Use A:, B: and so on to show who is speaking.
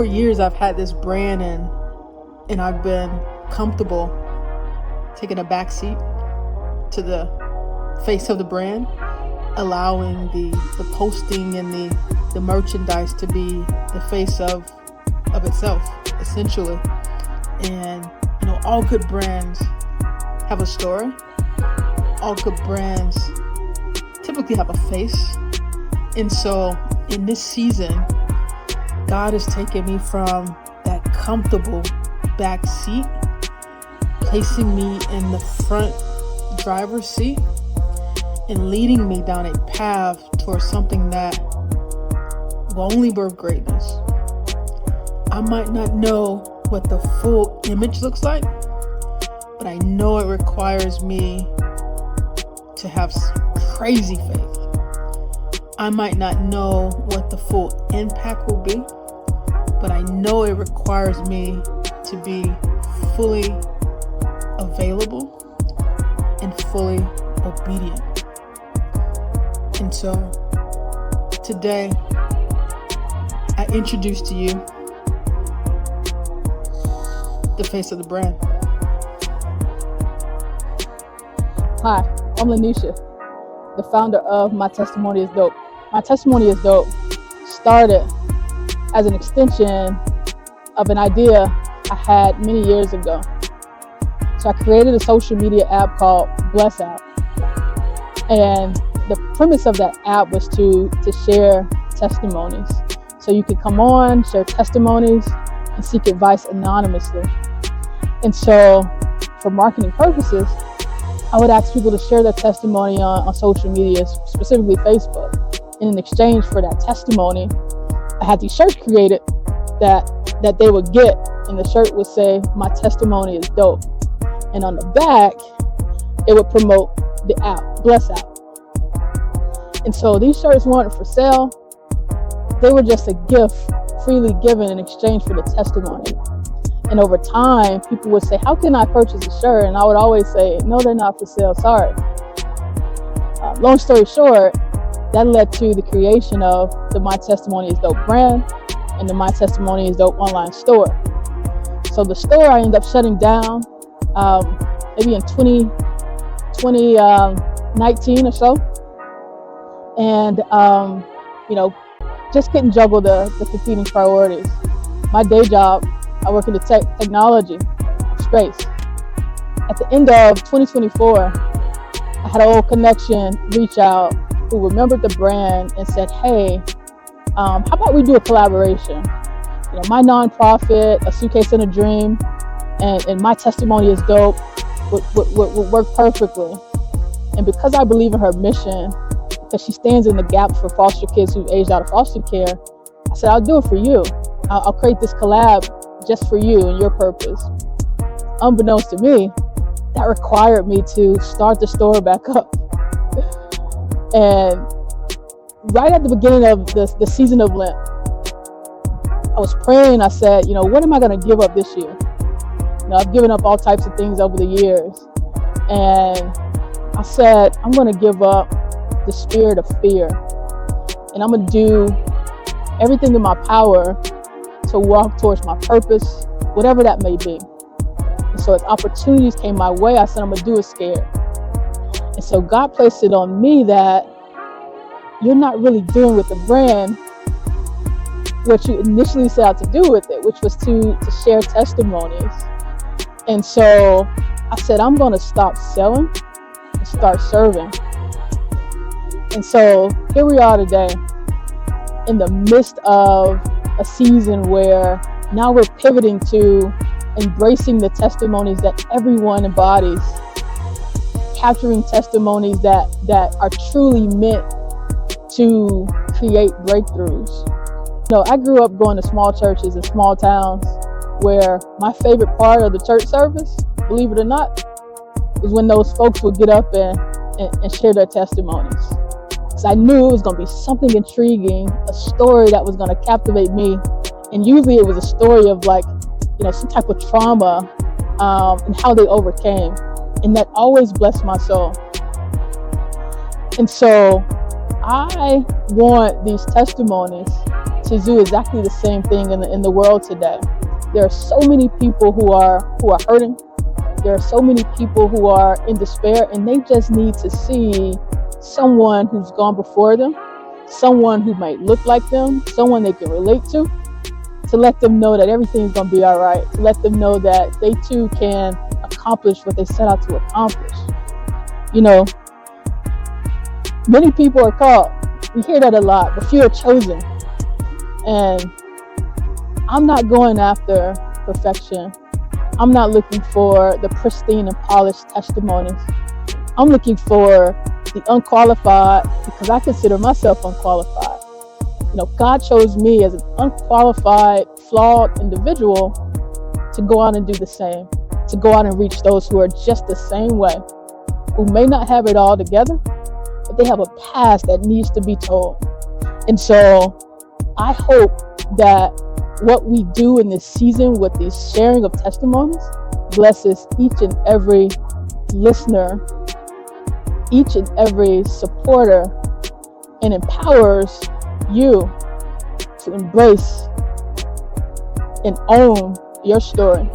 A: for years I've had this brand and I've been comfortable taking a back seat to the face of the brand, allowing the posting and the merchandise to be the face of itself, essentially. And all good brands have a story. All good brands typically have a face. And so in this season, God has taken me from that comfortable back seat, placing me in the front driver's seat and leading me down a path towards something that will only birth greatness. I might not know what the full image looks like, but I know it requires me to have crazy faith. I might not know what the full impact will be, but I know it requires me to be fully available and fully obedient. And so today I introduce to you the face of the brand.
B: Hi, I'm Lanisha, the founder of My Testimony is Dope. My Testimony is Dope started as an extension of an idea I had many years ago. So I created a social media app called Bless App. And the premise of that app was to share testimonies. So you could come on, share testimonies, and seek advice anonymously. And so for marketing purposes, I would ask people to share their testimony on social media, specifically Facebook. And in exchange for that testimony, I had these shirts created that they would get, and the shirt would say, "My testimony is dope." And on the back, it would promote the app, Bless App. And so these shirts weren't for sale. They were just a gift freely given in exchange for the testimony. And over time, people would say, "How can I purchase a shirt?" And I would always say, "No, they're not for sale, sorry." Long story short, that led to the creation of the My Testimony is Dope brand and the My Testimony is Dope online store. So the store I ended up shutting down maybe in 2019 or so. And, just couldn't juggle the competing priorities. My day job, I work in the technology space. At the end of 2024, I had an old connection reach out who remembered the brand and said, "Hey, how about we do a collaboration? My nonprofit, A Suitcase and a Dream, and My Testimony is Dope would work perfectly." And because I believe in her mission, because she stands in the gap for foster kids who aged out of foster care, I said, "I'll do it for you. I'll create this collab just for you and your purpose." Unbeknownst to me, that required me to start the store back up. And right at the beginning of the season of Lent, I was praying. I said, what am I going to give up this year? I've given up all types of things over the years. And I said, I'm going to give up the spirit of fear. And I'm going to do everything in my power to walk towards my purpose, whatever that may be. And so as opportunities came my way, I said, I'm going to do it scared. And so God placed it on me that you're not really doing with the brand what you initially set out to do with it, which was to share testimonies. And so I said, I'm going to stop selling and start serving. And so here we are today in the midst of a season where now we're pivoting to embracing the testimonies that everyone embodies, capturing testimonies that are truly meant to create breakthroughs. I grew up going to small churches in small towns where my favorite part of the church service, believe it or not, is when those folks would get up and share their testimonies. Because I knew it was going to be something intriguing, a story that was going to captivate me. And usually it was a story of some type of trauma and how they overcame. And that always blessed my soul. And so I want these testimonies to do exactly the same thing in the world today. There are so many people who are hurting. There are so many people who are in despair, and they just need to see someone who's gone before them, someone who might look like them, someone they can relate to let them know that everything's going to be all right, to let them know that they too can accomplish what they set out to accomplish. You know, many people are called. We hear that a lot, but few are chosen. And I'm not going after perfection. I'm not looking for the pristine and polished testimonies. I'm looking for the unqualified, because I consider myself unqualified. You know, God chose me as an unqualified, flawed individual to go out and do the same, to go out and reach those who are just the same way, who may not have it all together, but they have a past that needs to be told. And so I hope that what we do in this season with these sharing of testimonies blesses each and every listener, each and every supporter, and empowers you to embrace and own your story.